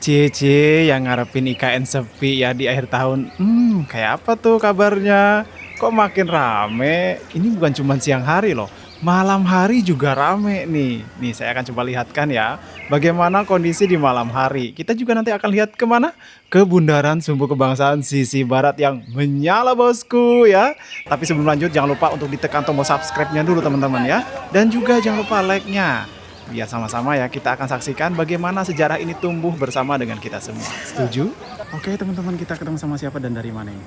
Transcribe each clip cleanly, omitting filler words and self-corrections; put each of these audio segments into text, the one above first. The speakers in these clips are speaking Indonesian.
Cie yang ngarepin IKN sepi ya di akhir tahun. Kayak apa tuh kabarnya? Kok makin rame? Ini bukan cuma siang hari loh, malam hari juga rame nih. Nih saya akan coba lihatkan ya, bagaimana kondisi di malam hari. Kita juga nanti akan lihat kemana? Ke Bundaran Sumbu Kebangsaan sisi barat yang menyala bosku ya. Tapi sebelum lanjut jangan lupa untuk ditekan tombol subscribe-nya dulu teman-teman ya. Dan juga jangan lupa like-nya. Biar sama-sama ya kita akan saksikan bagaimana sejarah ini tumbuh bersama dengan kita semua. Setuju? Oke teman-teman, kita ketemu sama siapa dan dari mana ini?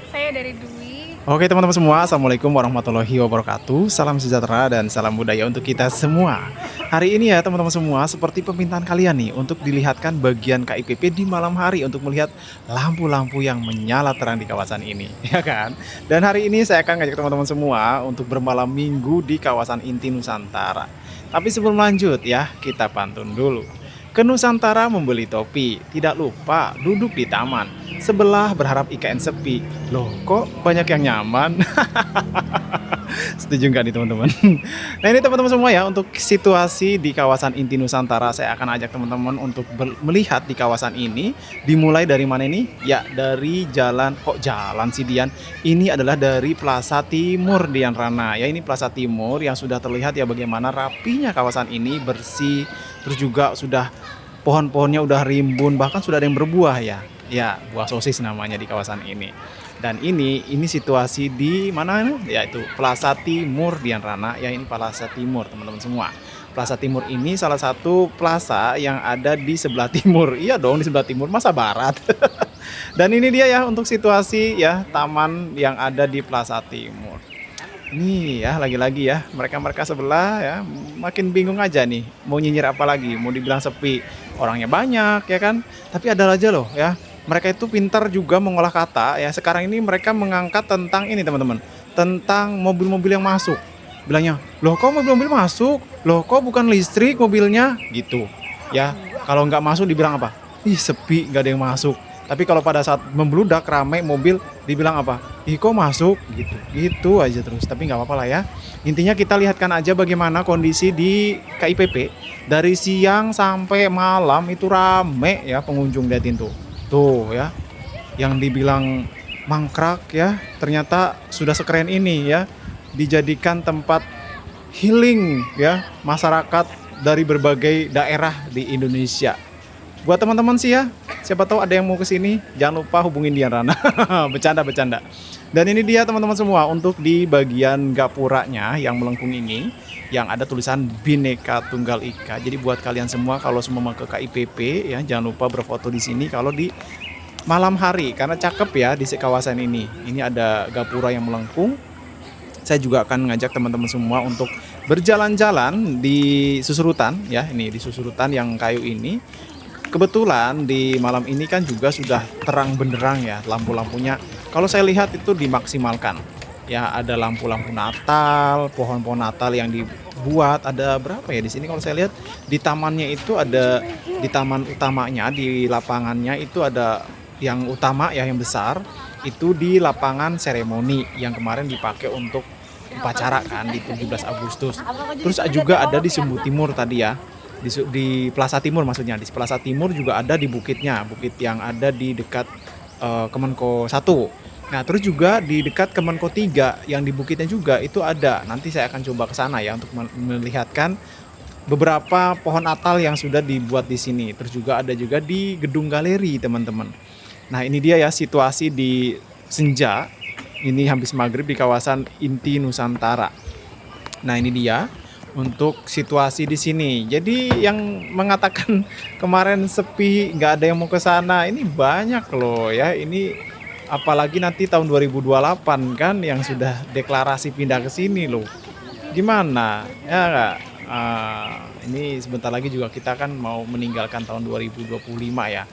Saya dari Dwi. Oke teman-teman semua, Assalamualaikum warahmatullahi wabarakatuh. Salam sejahtera dan salam budaya untuk kita semua. Hari ini ya teman-teman semua, seperti permintaan kalian nih untuk dilihatkan bagian KIPP di malam hari untuk melihat lampu-lampu yang menyala terang di kawasan ini, ya kan? Dan hari ini saya akan ngajak teman-teman semua untuk bermalam minggu di kawasan inti Nusantara. Tapi sebelum lanjut ya, kita pantun dulu. Ke Nusantara membeli topi, tidak lupa duduk di taman. Sebelah berharap IKN sepi. Loh, kok banyak yang nyaman? Setuju nggak nih teman-teman? Nah ini teman-teman semua ya, untuk situasi di kawasan inti Nusantara, saya akan ajak teman-teman untuk melihat di kawasan ini. Dimulai dari mana ini? Ya dari jalan, kok jalan sih Dian? Ini adalah dari Plaza Timur Dian Rana. Ya ini Plaza Timur yang sudah terlihat ya bagaimana rapinya kawasan ini, bersih. Terus juga sudah pohon-pohonnya udah rimbun, bahkan sudah ada yang berbuah ya. Ya, buah sosis namanya di kawasan ini. Dan ini situasi di mana? Yaitu Plaza Timur Dian Rana. Ya ini Plaza Timur teman-teman semua. Plaza Timur ini salah satu plaza yang ada di sebelah timur. Iya dong, di sebelah timur, masa barat. Dan ini dia ya untuk situasi ya taman yang ada di Plaza Timur. Nih ya, lagi-lagi ya, mereka-mereka sebelah ya, makin bingung aja nih, mau nyinyir apa lagi, mau dibilang sepi, orangnya banyak ya kan, tapi ada aja loh ya, mereka itu pintar juga mengolah kata ya, sekarang ini mereka mengangkat tentang ini teman-teman, tentang mobil-mobil yang masuk, bilangnya, loh kok mobil-mobil masuk, loh kok bukan listrik mobilnya, gitu ya, kalau nggak masuk dibilang apa, ih sepi, nggak ada yang masuk. Tapi kalau pada saat membludak rame mobil dibilang apa? Ih kok masuk gitu. Gitu aja terus. Tapi nggak apa-apa lah ya. Intinya kita lihatkan aja bagaimana kondisi di KIPP dari siang sampai malam itu rame ya pengunjung, liatin tuh. Tuh ya. Yang dibilang mangkrak ya, ternyata sudah sekeren ini ya. Dijadikan tempat healing ya masyarakat dari berbagai daerah di Indonesia. Buat teman-teman sih ya, siapa tahu ada yang mau kesini, jangan lupa hubungin Dian Rana. Bercanda-bercanda. Dan ini dia teman-teman semua untuk di bagian gapuranya yang melengkung ini, yang ada tulisan Bhinneka Tunggal Ika. Jadi buat kalian semua kalau semua mau ke KIPP ya, jangan lupa berfoto di sini kalau di malam hari karena cakep ya di kawasan ini. Ini ada gapura yang melengkung. Saya juga akan ngajak teman-teman semua untuk berjalan-jalan di susurutan ya, ini di susurutan yang kayu ini. Kebetulan di malam ini kan juga sudah terang benderang ya lampu-lampunya. Kalau saya lihat itu dimaksimalkan. Ya ada lampu-lampu Natal, pohon-pohon Natal yang dibuat. Ada berapa ya di sini kalau saya lihat di tamannya itu ada, di taman utamanya di lapangannya itu ada yang utama ya yang besar itu di lapangan seremoni yang kemarin dipakai untuk upacara kan di 17 Agustus. Terus juga ada di Sumbu Timur tadi ya. Di Plaza Timur maksudnya, di Plaza Timur juga ada di bukitnya, bukit yang ada di dekat Kemenko 1. Nah terus juga di dekat Kemenko 3 yang di bukitnya juga itu ada, nanti saya akan coba ke sana ya untuk melihatkan beberapa pohon Natal yang sudah dibuat di sini. Terus juga ada juga di gedung galeri teman-teman. Nah ini dia ya situasi di senja, ini habis maghrib di kawasan inti Nusantara. Nah ini dia untuk situasi di sini. Jadi yang mengatakan kemarin sepi, nggak ada yang mau ke sana, ini banyak loh ya. Ini apalagi nanti tahun 2028 kan yang sudah deklarasi pindah ke sini loh. Gimana? Ya nggak? Ini sebentar lagi juga kita kan mau meninggalkan tahun 2025 ya.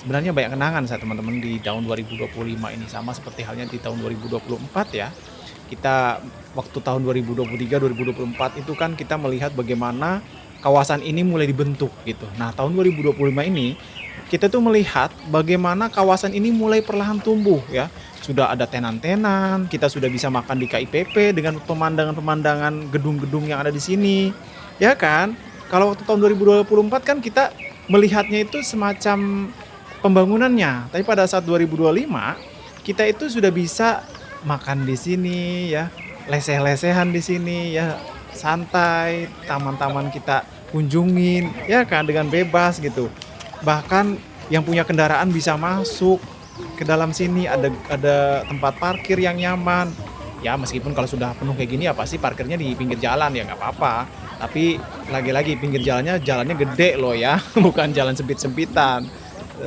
Sebenarnya banyak kenangan saya teman-teman di tahun 2025 ini, sama seperti halnya di tahun 2024 ya. Kita waktu tahun 2023, 2024 itu kan kita melihat bagaimana kawasan ini mulai dibentuk gitu. Nah tahun 2025 ini kita tuh melihat bagaimana kawasan ini mulai perlahan tumbuh ya. Sudah ada tenan-tenan, kita sudah bisa makan di KIPP dengan pemandangan-pemandangan gedung-gedung yang ada di sini. Ya kan? Kalau waktu tahun 2024 kan kita melihatnya itu semacam pembangunannya. Tapi pada saat 2025 kita itu sudah bisa makan di sini ya, leseh-lesehan di sini ya, santai, taman-taman kita kunjungin ya kan dengan bebas gitu. Bahkan yang punya kendaraan bisa masuk ke dalam sini, ada tempat parkir yang nyaman. Ya meskipun kalau sudah penuh kayak gini ya pasti parkirnya di pinggir jalan ya nggak apa-apa. Tapi lagi-lagi pinggir jalannya gede loh ya, bukan jalan sempit-sempitan.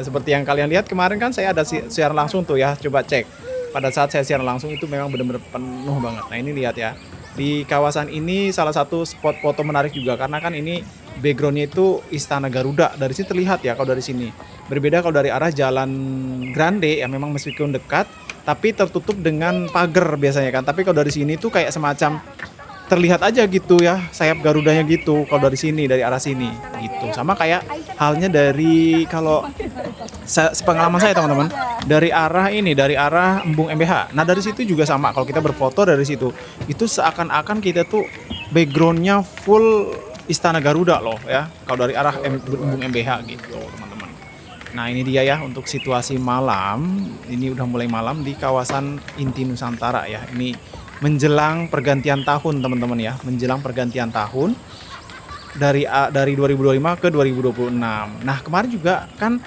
Seperti yang kalian lihat kemarin kan saya ada siaran langsung tuh ya, coba cek. Pada saat saya siaran langsung itu memang benar-benar penuh banget. Nah ini lihat ya, di kawasan ini salah satu spot foto menarik juga karena kan ini backgroundnya itu Istana Garuda. Dari sini terlihat ya kalau dari sini. Berbeda kalau dari arah Jalan Grande yang memang meskipun dekat, tapi tertutup dengan pagar biasanya kan. Tapi kalau dari sini tuh kayak semacam terlihat aja gitu ya sayap Garudanya gitu kalau dari sini, dari arah sini gitu. Sama kayak halnya dari kalau sepengalaman saya teman-teman, dari arah Embung MBH. Nah dari situ juga sama, kalau kita berfoto dari situ itu seakan-akan kita tuh backgroundnya full Istana Garuda loh ya, kalau dari arah Embung MBH gitu teman-teman. Nah ini dia ya untuk situasi malam, ini udah mulai malam di kawasan Inti Nusantara ya. Ini menjelang pergantian tahun teman-teman ya, menjelang pergantian tahun dari 2025 ke 2026. Nah kemarin juga kan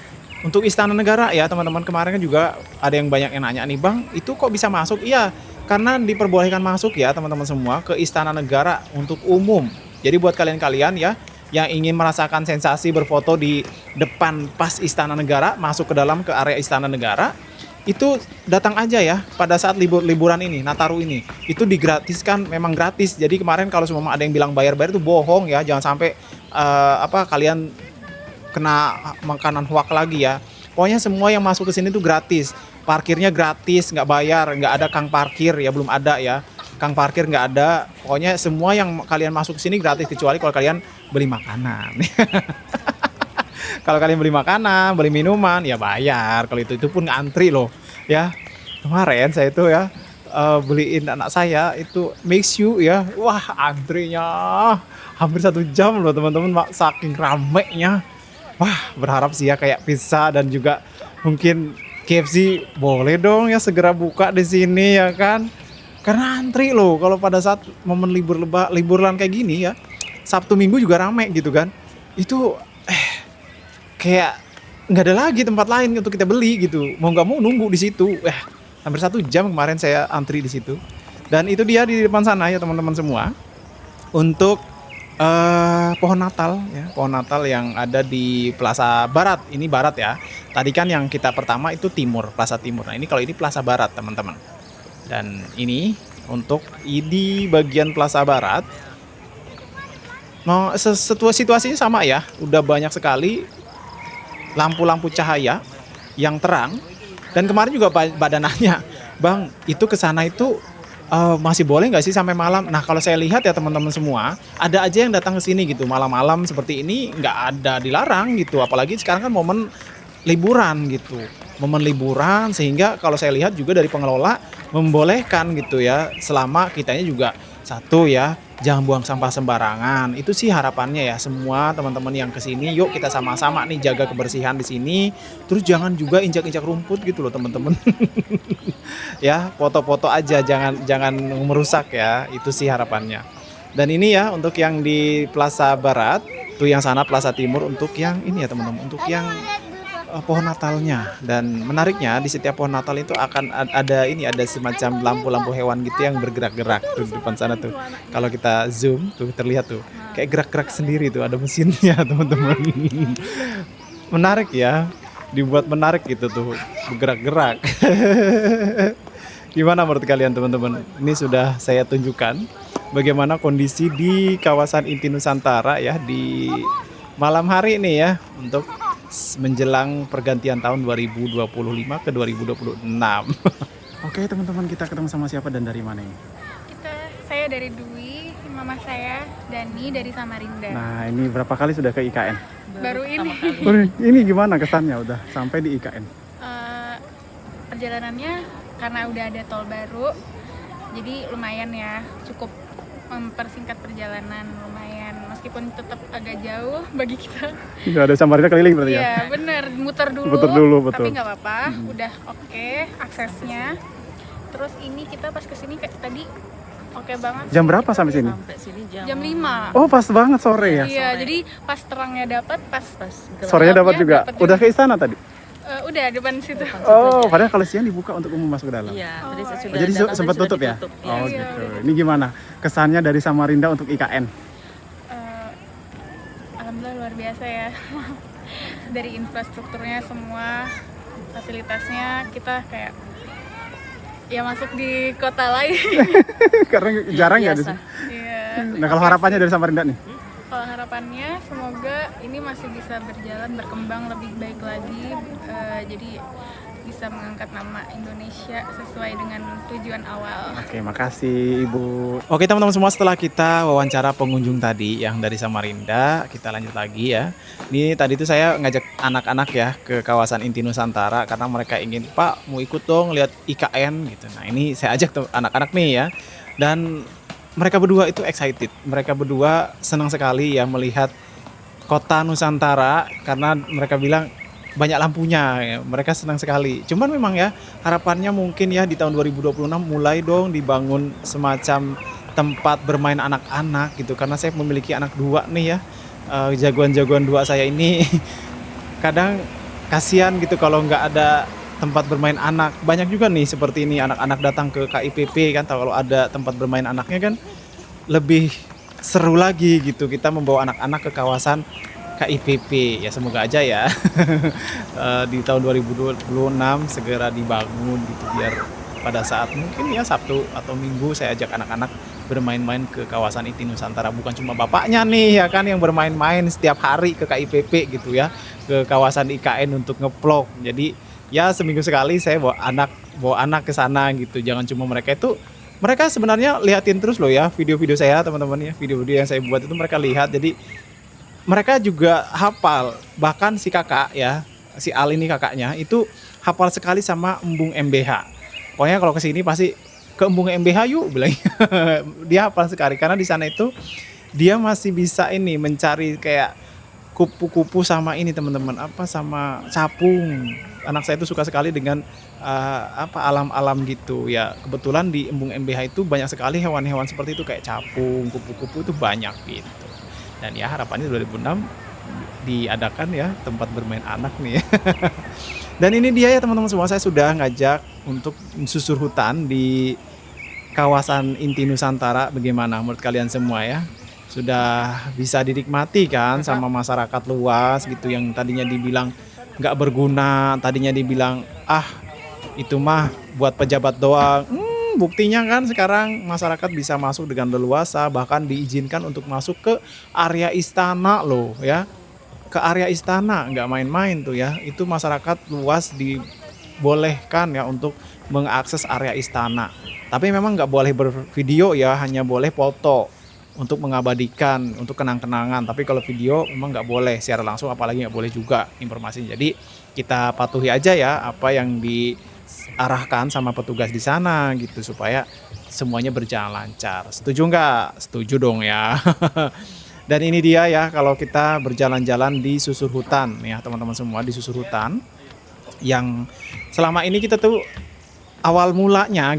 untuk Istana Negara ya teman-teman, kemarin kan juga ada yang banyak yang nanya nih Bang, itu kok bisa masuk? Iya, karena diperbolehkan masuk ya teman-teman semua ke Istana Negara untuk umum. Jadi buat kalian-kalian ya yang ingin merasakan sensasi berfoto di depan pas Istana Negara, masuk ke dalam ke area Istana Negara, itu datang aja ya pada saat liburan ini, Nataru ini. Itu digratiskan, memang gratis. Jadi kemarin kalau semua ada yang bilang bayar-bayar itu bohong ya, jangan sampai kalian kena makanan hoak lagi ya. Pokoknya semua yang masuk ke sini tuh gratis. Parkirnya gratis, nggak bayar, nggak ada kang parkir ya, belum ada ya. Kang parkir nggak ada. Pokoknya semua yang kalian masuk ke sini gratis kecuali kalau kalian beli makanan. Kalau kalian beli makanan, beli minuman, ya bayar. Kalau itu pun ngantri loh, ya. Kemarin saya itu ya beliin anak saya itu mix you ya, wah antrinya hampir 1 jam loh teman-teman, saking ramenya. Wah berharap sih ya kayak pizza dan juga mungkin KFC boleh dong ya segera buka di sini ya kan. Karena antri loh kalau pada saat momen liburan kayak gini ya, Sabtu Minggu juga rame gitu kan. Itu kayak nggak ada lagi tempat lain untuk kita beli gitu, mau nggak mau nunggu di situ. Hampir 1 jam kemarin saya antri di situ. Dan itu dia di depan sana ya teman-teman semua untuk pohon Natal ya, pohon Natal yang ada di Plaza Barat. Ini Barat ya, tadi kan yang kita pertama itu Timur, Plaza Timur. Nah ini kalau ini Plaza Barat teman-teman. Dan ini untuk di bagian Plaza Barat situasinya sama ya, udah banyak sekali lampu-lampu cahaya yang terang. Dan kemarin juga pada nanya, Bang itu kesana itu masih boleh nggak sih sampai malam? Nah kalau saya lihat ya teman-teman semua, ada aja yang datang ke sini gitu malam-malam seperti ini, nggak ada dilarang gitu. Apalagi sekarang kan momen liburan gitu, momen liburan, sehingga kalau saya lihat juga dari pengelola membolehkan gitu ya, selama kitanya juga satu ya, jangan buang sampah sembarangan. Itu sih harapannya ya, semua teman-teman yang kesini, yuk kita sama-sama nih jaga kebersihan di sini. Terus jangan juga injak-injak rumput gitu loh teman-teman. Ya foto-foto aja, jangan merusak ya, itu sih harapannya. Dan ini ya untuk yang di Plaza Barat, tuh yang sana Plaza Timur untuk yang ini ya teman-teman, untuk yang pohon Natalnya. Dan menariknya di setiap pohon Natal itu akan ada semacam lampu-lampu hewan gitu yang bergerak-gerak tuh di depan sana tuh. Kalau kita zoom tuh terlihat tuh kayak gerak-gerak sendiri tuh, ada mesinnya teman-teman. Menarik ya, dibuat menarik gitu tuh, bergerak-gerak. Gimana menurut kalian teman-teman? Ini sudah saya tunjukkan bagaimana kondisi di kawasan Inti Nusantara ya di malam hari ini ya, untuk menjelang pergantian tahun 2025 ke 2026. Oke teman-teman, kita ketemu sama siapa dan dari mana ini? Saya dari Dwi, mama saya Dani dari Samarinda. Nah ini berapa kali sudah ke IKN? Baru ini. Ini gimana kesannya udah sampai di IKN? Perjalanannya karena udah ada tol baru, jadi lumayan ya, cukup mempersingkat perjalanan lumayan. meskipun tetap agak jauh bagi kita. Nggak ada Samarinda keliling berarti ya? Iya bener, muter dulu. Muter dulu, betul. Tapi nggak apa-apa, udah oke aksesnya. Terus ini kita pas kesini kayak tadi oke banget. Jam berapa sampai sini? Sampai sini Jam 5. Oh pas banget sore ya? Iya, sore. jadi pas terangnya dapat, pas Sorenya dapat gelapnya juga? dapat Udah ke istana tadi? udah depan situ. Oh, padahal kalau siang dibuka untuk umum masuk ke dalam? Iya, tadi saya Oh, sudah Jadi datang, sempat tadi sudah tutup ya? ditutup, Oh Iya, gitu. udah. Ini gimana kesannya dari Samarinda untuk IKN? Alhamdulillah luar biasa ya. Dari infrastrukturnya semua, fasilitasnya kita kayak ya masuk di kota lain. Karena jarang ya di biasa. sini. Iya. Nah kalau harapannya dari Samarinda nih? Kalau harapannya semoga ini masih bisa berjalan berkembang lebih baik lagi, jadi bisa mengangkat nama Indonesia sesuai dengan tujuan awal. Oke, makasih Ibu. Oke teman-teman semua, setelah kita wawancara pengunjung tadi yang dari Samarinda, kita lanjut lagi ya. Ini tadi tuh saya ngajak anak-anak ya ke kawasan Inti Nusantara karena mereka ingin, Pak mau ikut dong lihat IKN gitu. Nah ini saya ajak tuh anak-anak nih ya. Dan mereka berdua itu excited. Mereka berdua senang sekali ya melihat kota Nusantara karena mereka bilang banyak lampunya ya. Mereka senang sekali. Cuman memang ya harapannya mungkin ya di tahun 2026 mulai dong dibangun semacam tempat bermain anak-anak gitu karena saya memiliki anak dua nih ya. Jagoan-jagoan dua saya ini kadang kasihan gitu kalau nggak ada tempat bermain anak. Banyak juga nih seperti ini anak-anak datang ke KIPP kan, kalau ada tempat bermain anaknya kan lebih seru lagi gitu kita membawa anak-anak ke kawasan KIPP. Ya semoga aja ya di tahun 2026 segera dibangun gitu biar pada saat mungkin ya Sabtu atau Minggu saya ajak anak-anak bermain-main ke kawasan Inti Nusantara. Bukan cuma bapaknya nih ya kan yang bermain-main setiap hari ke KIPP gitu ya, ke kawasan IKN untuk ngevlog. Jadi ya seminggu sekali saya bawa anak ke sana gitu. Jangan cuma mereka sebenarnya lihatin terus loh ya video-video saya teman-teman ya. Video-video yang saya buat itu mereka lihat. Jadi mereka juga hafal. Bahkan si kakak ya, si Al ini kakaknya itu hafal sekali sama embung MBH. Pokoknya kalau kesini pasti ke embung MBH yuk bilang. Dia hafal sekali karena di sana itu dia masih bisa ini mencari kayak kupu-kupu sama ini teman-teman sama capung. Anak saya itu suka sekali dengan alam-alam gitu ya. Kebetulan di embung MBH itu banyak sekali hewan-hewan seperti itu kayak capung, kupu-kupu itu banyak gitu. Dan ya harapannya 2006 diadakan ya tempat bermain anak nih ya. Dan ini dia ya teman-teman semua, saya sudah ngajak untuk susur hutan di kawasan Inti Nusantara. Bagaimana menurut kalian semua ya? Sudah bisa dinikmati kan sama masyarakat luas gitu yang tadinya dibilang nggak berguna, tadinya dibilang itu mah buat pejabat doang. Buktinya kan sekarang masyarakat bisa masuk dengan leluasa, bahkan diizinkan untuk masuk ke area istana loh ya. Ke area istana nggak main-main tuh ya. Itu masyarakat luas dibolehkan ya untuk mengakses area istana. Tapi memang nggak boleh bervideo ya, hanya boleh foto untuk mengabadikan, untuk kenang-kenangan. Tapi kalau video memang nggak boleh secara langsung, apalagi nggak boleh juga informasinya. Jadi kita patuhi aja ya apa yang diarahkan sama petugas di sana gitu supaya semuanya berjalan lancar. Setuju nggak? Setuju dong ya. Dan ini dia ya kalau kita berjalan-jalan di susur hutan ya teman-teman semua, di susur hutan yang selama ini kita tuh awal mulanya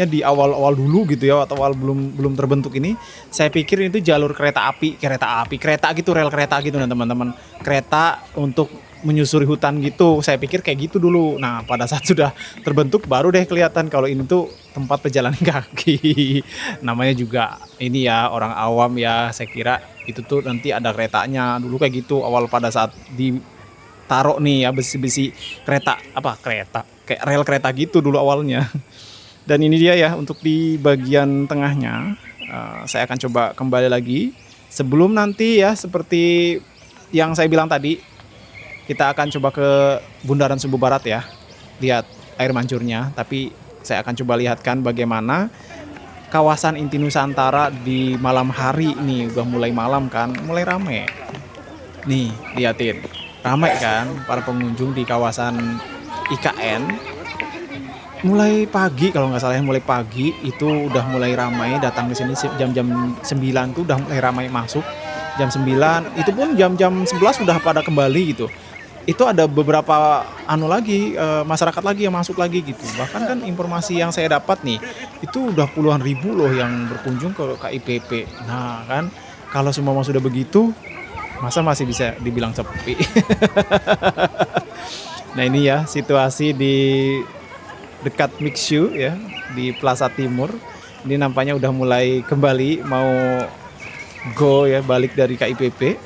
di awal-awal dulu gitu ya, atau awal belum terbentuk ini, saya pikir itu jalur kereta gitu, rel kereta gitu nah teman-teman, kereta untuk menyusuri hutan gitu. Saya pikir kayak gitu dulu. Nah pada saat sudah terbentuk baru deh kelihatan kalau ini tuh tempat pejalan kaki. Namanya juga ini ya orang awam ya, saya kira itu tuh nanti ada keretanya dulu kayak gitu awal pada saat ditaruh nih ya besi-besi kereta kayak rel kereta gitu dulu awalnya. Dan ini dia ya untuk di bagian tengahnya. Saya akan coba kembali lagi sebelum nanti ya seperti yang saya bilang tadi, kita akan coba ke Bundaran Sumbu Barat ya, lihat air mancurnya. Tapi saya akan coba lihatkan bagaimana kawasan Inti Nusantara di malam hari ini. Udah mulai malam kan, mulai rame. Nih liatin, ramai kan para pengunjung di kawasan IKN. Mulai pagi kalau nggak salah, mulai pagi itu udah mulai ramai datang ke sini jam-jam 9 tuh udah mulai ramai masuk. jam 9, itu pun jam-jam 11 sudah pada kembali gitu. Itu ada beberapa lagi, masyarakat lagi yang masuk lagi gitu. Bahkan kan informasi yang saya dapat nih, itu udah puluhan ribu loh yang berkunjung ke KIPP. Nah kan, kalau semua sudah begitu, masa masih bisa dibilang sepi? Nah ini ya situasi di dekat Mixu ya, di Plaza Timur. Ini nampaknya udah mulai kembali mau go ya, balik dari KIPP.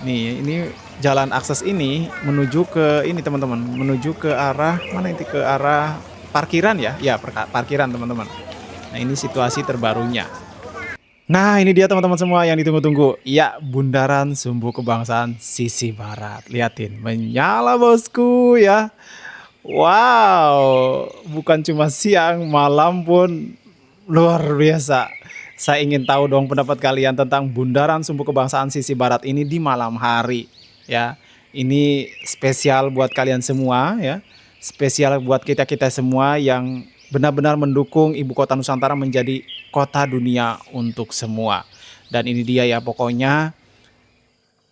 Nih, ini jalan akses ini menuju ke ini teman-teman, menuju ke arah mana itu, ke arah parkiran ya, ya parkiran teman-teman. Nah ini situasi terbarunya. Nah ini dia teman-teman semua yang ditunggu-tunggu. Ya Bundaran Sumbu Kebangsaan sisi barat. Liatin, menyala bosku ya. Wow, bukan cuma siang, malam pun luar biasa. Saya ingin tahu dong pendapat kalian tentang Bundaran Sumbu Kebangsaan sisi barat ini di malam hari. Ya, ini spesial buat kalian semua ya. Spesial buat kita-kita semua yang benar-benar mendukung Ibu Kota Nusantara menjadi kota dunia untuk semua. Dan ini dia ya, pokoknya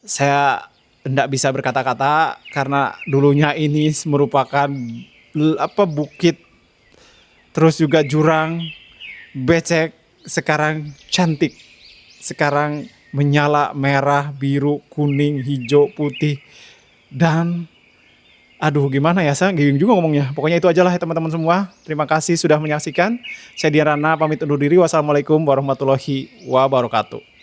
saya tidak bisa berkata-kata karena dulunya ini merupakan bukit, terus juga jurang, becek, sekarang cantik. Sekarang menyala merah, biru, kuning, hijau, putih. Dan aduh gimana ya, saya bingung juga ngomongnya. Pokoknya itu aja lah ya teman-teman semua. Terima kasih sudah menyaksikan. Saya Diarana pamit undur diri. Wassalamualaikum warahmatullahi wabarakatuh.